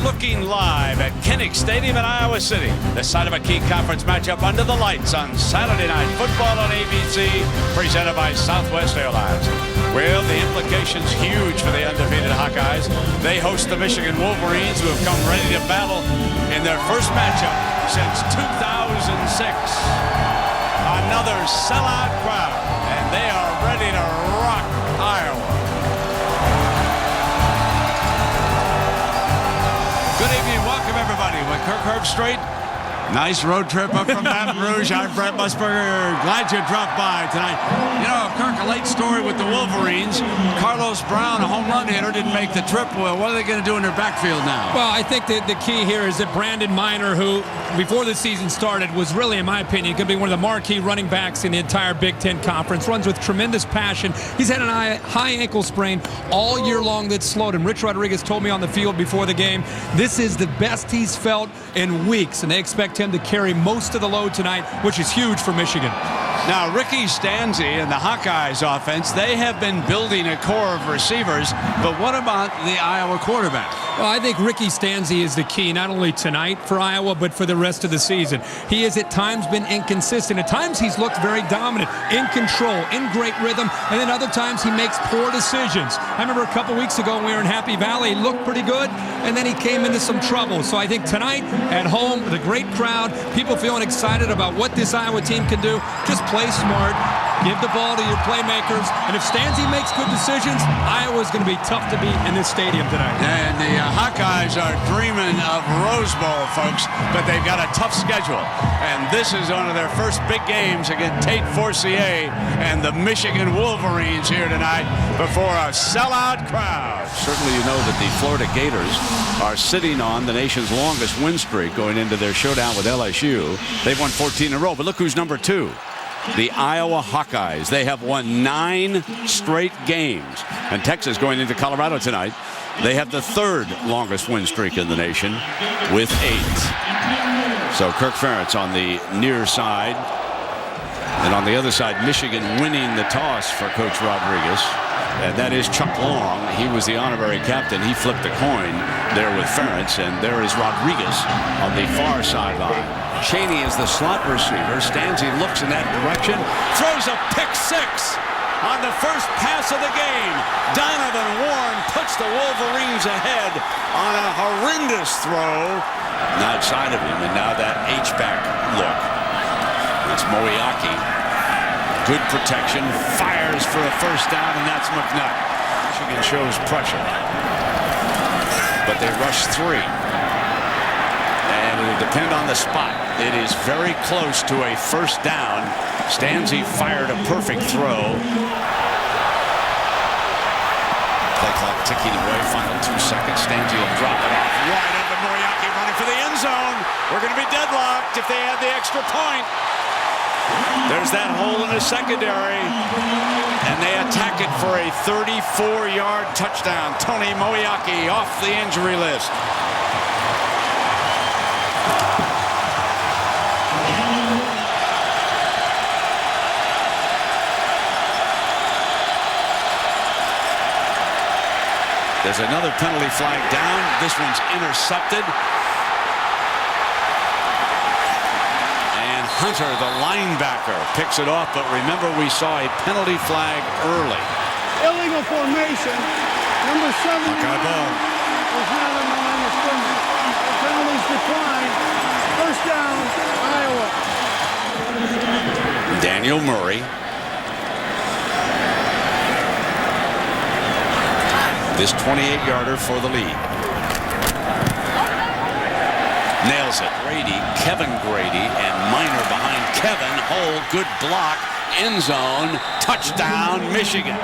looking live at Kinnick Stadium in Iowa City. The site of a key conference matchup under the lights on Saturday Night Football on ABC, presented by Southwest Airlines. Well, the implications huge for the undefeated Hawkeyes. They host the Michigan Wolverines, who have come ready to battle in their first matchup since 2006. Another sellout crowd, and they are ready to rock Iowa. Good evening, welcome everybody. With Kirk Herbstreit. Nice road trip up from Baton Rouge. I'm Brett Musburger. Glad you dropped by tonight. You know, Kirk, a late story with the Wolverines. Carlos Brown, a home run hitter, didn't make the trip. Well, what are they going to do in their backfield now? Well, I think that the key here is that Brandon Minor, who before the season started was really, in my opinion, could be one of the marquee running backs in the entire Big Ten Conference. Runs with tremendous passion. He's had a high ankle sprain all year long that slowed him. Rich Rodriguez told me on the field before the game, this is the best he's felt in weeks, and they expect him to carry most of the load tonight, which is huge for Michigan. Now, Ricky Stanzi and the Hawkeyes offense, they have been building a core of receivers, but what about the Iowa quarterback? Well, I think Ricky Stanzi is the key, not only tonight for Iowa, but for the rest of the season. He has at times been inconsistent. At times he's looked very dominant, in control, in great rhythm, and then other times he makes poor decisions. I remember a couple weeks ago when we were in Happy Valley, he looked pretty good, and then he came into some trouble. So I think tonight, at home, with a great crowd, people feeling excited about what this Iowa team can do, just play smart, give the ball to your playmakers, and if Stanzi makes good decisions, Iowa's going to be tough to beat in this stadium tonight. And the Hawkeyes are dreaming of Rose Bowl, folks, but they've got a tough schedule. And this is one of their first big games against Tate Forcier and the Michigan Wolverines here tonight before a sellout crowd. Certainly you know that the Florida Gators are sitting on the nation's longest win streak going into their showdown with LSU. They've won 14 in a row, but look who's number 2. The Iowa Hawkeyes. They have won 9 straight games. And Texas going into Colorado tonight. They have the 3rd longest win streak in the nation with 8. So Kirk Ferentz on the near side. And on the other side, Michigan winning the toss for Coach Rodriguez. And that is Chuck Long. He was the honorary captain. He flipped the coin there with Ferentz. And there is Rodriguez on the far sideline. Cheney is the slot receiver. Stanzi looks in that direction. Throws a pick 6 on the first pass of the game. Donovan Warren puts the Wolverines ahead on a horrendous throw. Outside of him, and now that H-back look. It's Moriaki. Good protection. Fires for a first down, and that's McNutt. Michigan shows pressure. But they rush 3. And it'll depend on the spot. It is very close to a first down. Stanzi fired a perfect throw. Play clock ticking away. Final 2 seconds. Stanzi will drop it off. Wide open. Moriaki running for the end zone. We're going to be deadlocked if they add the extra point. There's that hole in the secondary. And they attack it for a 34-yard touchdown. Tony Moriaki off the injury list. There's another penalty flag down. This one's intercepted. And Hunter, the linebacker, picks it off. But remember, we saw a penalty flag early. Illegal formation. Number 7 was not on the line of scrimmage. The penalties declined. First down, Iowa. Daniel Murray. This 28-yarder for the lead. Nails it. Grady, Kevin Grady, and Minor behind Kevin. Hole, good block. End zone. Touchdown, Michigan.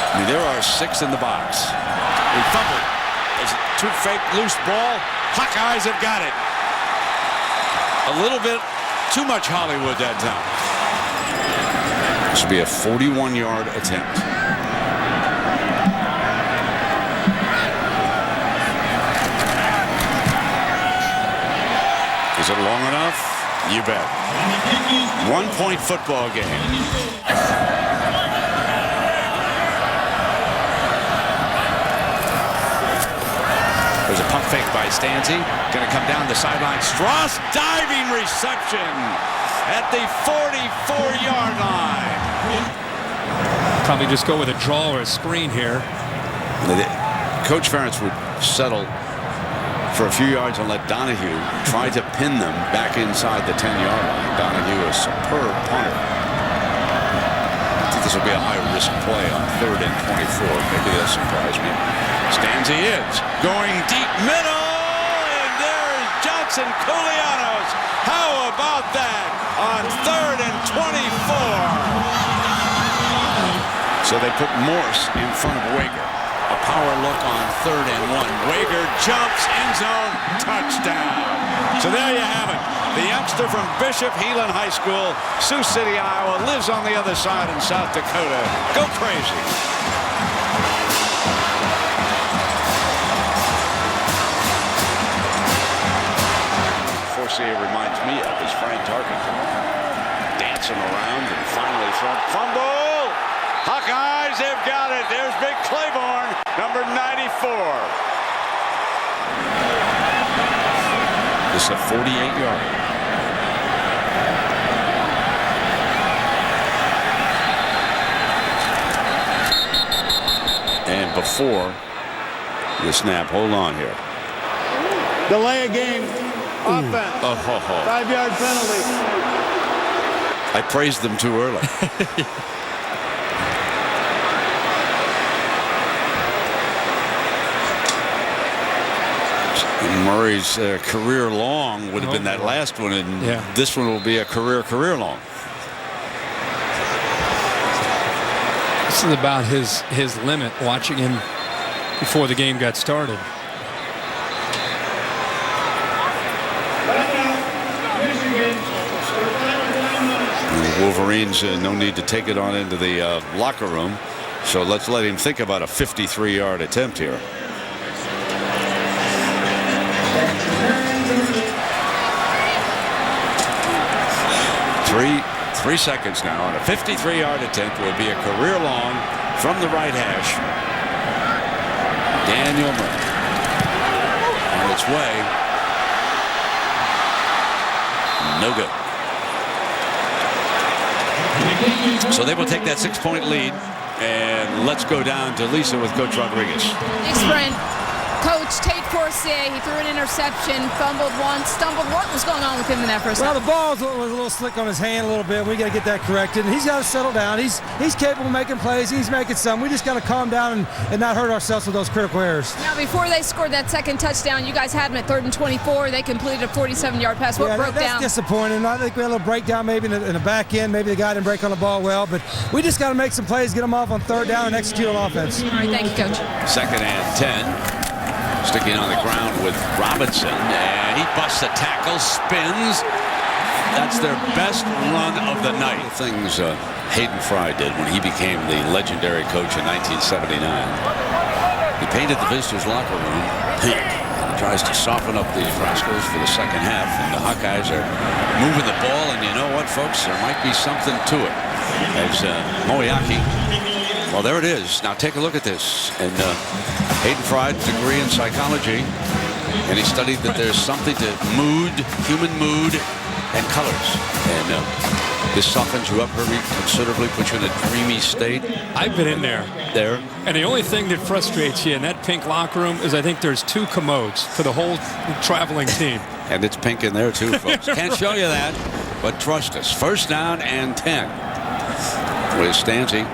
I mean, there are 6 in the box. He fumbled. There's a 2 fake loose ball. Hawkeyes have got it. A little bit too much Hollywood that time. This should be a 41-yard attempt. Is it long enough? You bet. 1-point football game. fake by Stanzi. Going to come down the sideline. Strauss diving reception at the 44-yard line. Probably just go with a draw or a screen here. Coach Ferentz would settle for a few yards and let Donahue try to pin them back inside the 10-yard line. Donahue, a superb punter. I think this will be a high-risk play on 3rd and 24. Maybe that'll surprise me. Stanzi is going deep middle, and there's Johnson-Koulianos. How about that on 3rd and 24? So they put Morse in front of Wager. A power look on 3rd and 1. Wager jumps, end zone, touchdown. So there you have it. The youngster from Bishop Heelan High School, Sioux City, Iowa, lives on the other side in South Dakota. Go crazy. Forcier reminds me of is Frank Tarkenton. Dancing around and finally from fumble. Hawkeyes have got it. There's Big Claiborne, number 94. This is a 48-yard. And before the snap, hold on here. Delay a game. Offense. 5-yard penalty. I praised them too early. Murray's career long would have been that last one, and this one will be a career long. This is about his limit, watching him before the game got started. And the Wolverines, no need to take it on into the locker room, so let's let him think about a 53-yard attempt here. Three seconds now on a 53-yard attempt will be a career long from the right hash. Daniel Murray on its way. No good. So they will take that 6-point lead, and let's go down to Lisa with Coach Rodriguez. Thanks, Brent. Coach Tate Forcier, he threw an interception, fumbled once, stumbled. What was going on with him in that first half? Well, the ball was a little slick on his hand a little bit. We got to get that corrected. And he's got to settle down. He's capable of making plays. He's making some. We just got to calm down and not hurt ourselves with those critical errors. Now, before they scored that second touchdown, you guys had him at 3rd and 24. They completed a 47-yard pass. What broke down? That's disappointing. I think we had a little breakdown maybe in the back end. Maybe the guy didn't break on the ball well. But we just got to make some plays, get them off on 3rd down, and execute on offense. All right, thank you, Coach. 2nd and 10. Sticking on the ground with Robinson, and he busts a tackle, spins. That's their best run of the night. Things Hayden Fry did when he became the legendary coach in 1979. He painted the visitors' locker room pink. He tries to soften up these rascals for the second half, and the Hawkeyes are moving the ball, and you know what, folks? There might be something to it. As Moyaki, well, there it is. Now take a look at this. And Hayden Fry's degree in psychology, and he studied that there's something to mood, human mood, and colors. And this softens you up very considerably, puts you in a dreamy state. I've been in there. And the only thing that frustrates you in that pink locker room is I think there's 2 commodes for the whole traveling team. And it's pink in there too, folks. Can't show you that, but trust us. 1st down and 10 with Stanzi.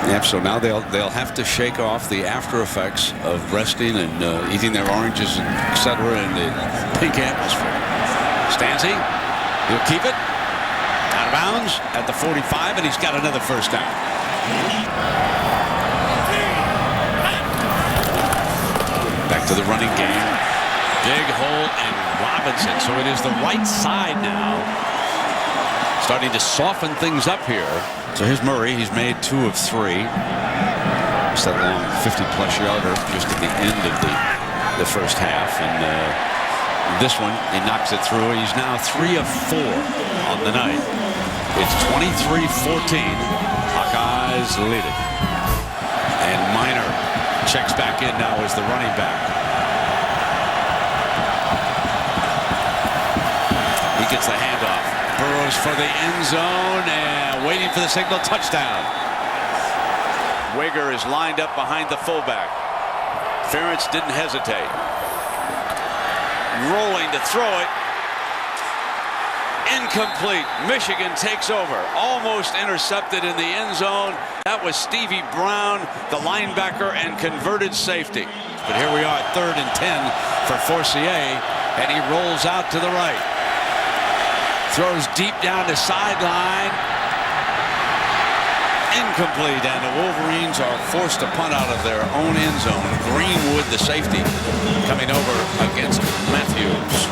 Yep, so now they'll have to shake off the after effects of resting and eating their oranges, and etc. in the pink atmosphere. Stanzi, he'll keep it out of bounds at the 45, and he's got another 1st down. Back to the running game. Big hole and Robinson. So it is the right side now, starting to soften things up here. So here's Murray. He's made 2 of 3. It's that long 50-plus yarder just at the end of the first half. And this one, he knocks it through. He's now 3 of 4 on the night. It's 23-14. Hawkeyes lead it. And Minor checks back in now as the running back. He gets the handoff. Burrows for the end zone and waiting for the signal. Touchdown. Wager is lined up behind the fullback. Ferentz didn't hesitate. Rolling to throw it. Incomplete. Michigan takes over. Almost intercepted in the end zone. That was Stevie Brown, the linebacker and converted safety. But here we are at 3rd and 10 for Forcier, and he rolls out to the right. Throws deep down the sideline. Incomplete, and the Wolverines are forced to punt out of their own end zone. Greenwood, the safety, coming over against Matthews.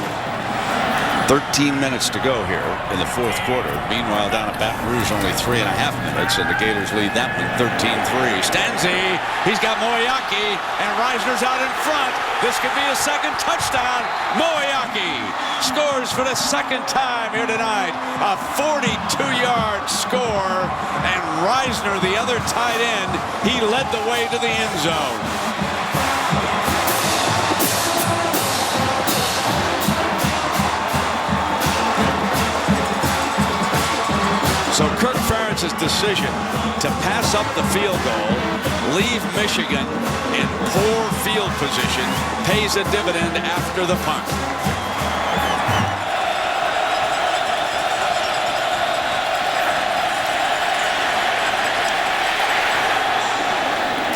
13 minutes to go here in the 4th quarter. Meanwhile, down at Baton Rouge, only 3.5 minutes, and the Gators lead that one 13-3. Stanzi, he's got Moyaki, and Reisner's out in front. This could be a second touchdown. Moyaki scores for the second time here tonight. A 42-yard score, and Reisner, the other tight end, he led the way to the end zone. So Kirk Ferentz's decision to pass up the field goal, leave Michigan in poor field position, pays a dividend after the punt.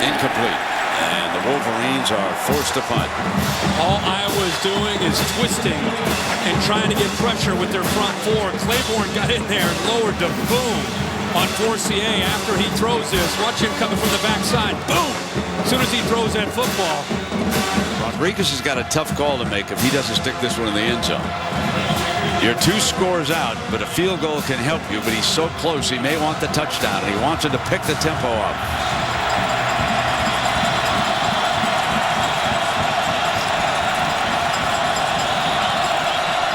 Incomplete. And the Wolverines are forced to punt. All Iowa's doing is twisting and trying to get pressure with their front four. Claiborne got in there and lowered to boom on Forcier after he throws this. Watch him coming from the backside. Boom! As soon as he throws that football. Rodriguez has got a tough call to make if he doesn't stick this one in the end zone. You're 2 scores out, but a field goal can help you, but he's so close he may want the touchdown, and he wants it to pick the tempo up.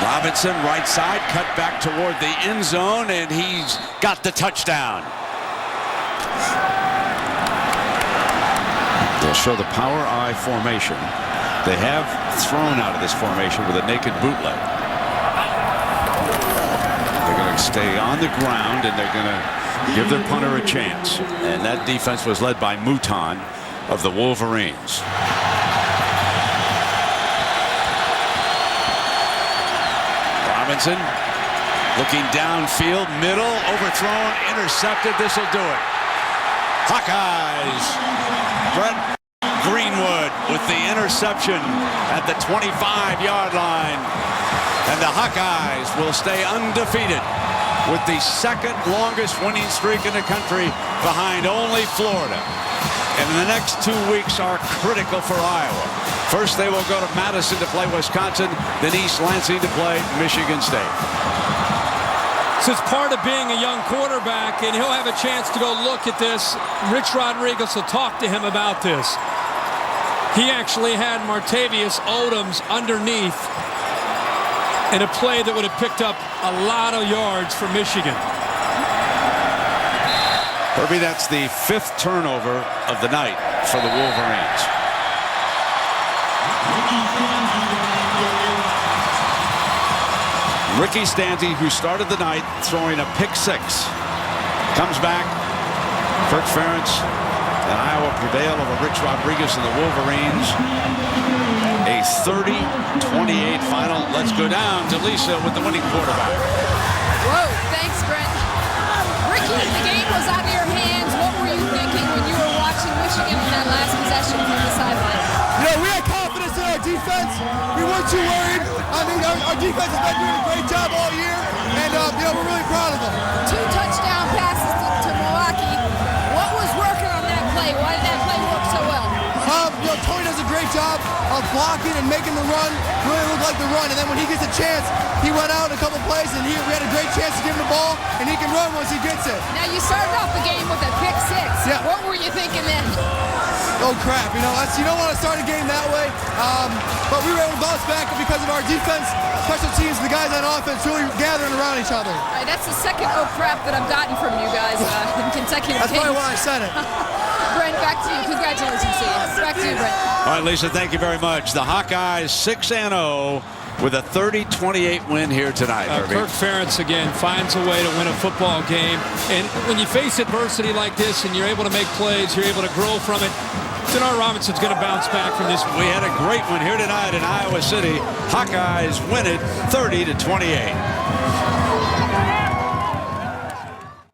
Robinson, right side, cut back toward the end zone, and he's got the touchdown. They'll show the power I formation. They have thrown out of this formation with a naked bootleg. They're going to stay on the ground, and they're going to give their punter a chance. And that defense was led by Mouton of the Wolverines. Robinson looking downfield, middle, overthrown, intercepted. This will do it. Hawkeyes. Brett Greenwood with the interception at the 25-yard line. And the Hawkeyes will stay undefeated with the 2nd longest winning streak in the country behind only Florida. And the next 2 weeks are critical for Iowa. First, they will go to Madison to play Wisconsin, then East Lansing to play Michigan State. So it's part of being a young quarterback, and he'll have a chance to go look at this. Rich Rodriguez will talk to him about this. He actually had Martavius Odoms underneath in a play that would have picked up a lot of yards for Michigan. Herbie, that's the 5th turnover of the night for the Wolverines. Ricky Stanzi, who started the night throwing a pick-6, comes back. Kirk Ferentz and Iowa prevail over Rich Rodriguez and the Wolverines. A 30-28 final. Let's go down to Lisa with the winning quarterback. Whoa, thanks, Brent. Ricky, the game was out of your hands. What were you thinking when you were watching Michigan in that last possession from the sideline? We had confidence in our defense. We weren't too worried. I mean, our defense has been doing a great job all year, and we're really proud of them. 2 touchdown passes to Milwaukee. What was working on that play? Why did that play work so well? Tony does a great job of blocking and making the run really look like the run, and then when he gets a chance, he went out in a couple plays, and we had a great chance to give him the ball, and he can run once he gets it. Now, you started off the game with a pick-6. Yeah. What were you thinking then? Oh, crap. You don't want to start a game that way, but we were able to bounce back because of our defense, special teams, the guys on offense really gathering around each other. All right, that's the second oh crap that I've gotten from you guys in consecutive That's games. probably why I said it. Brent, back to you. Congratulations to you. Back to you, Brent. All right, Lisa, thank you very much. The Hawkeyes 6-0 with a 30-28 win here tonight. Kirk Ferentz again finds a way to win a football game, and when you face adversity like this and you're able to make plays, you're able to grow from it. Denard Robinson's going to bounce back from this. We had a great one here tonight in Iowa City. Hawkeyes win it 30-28.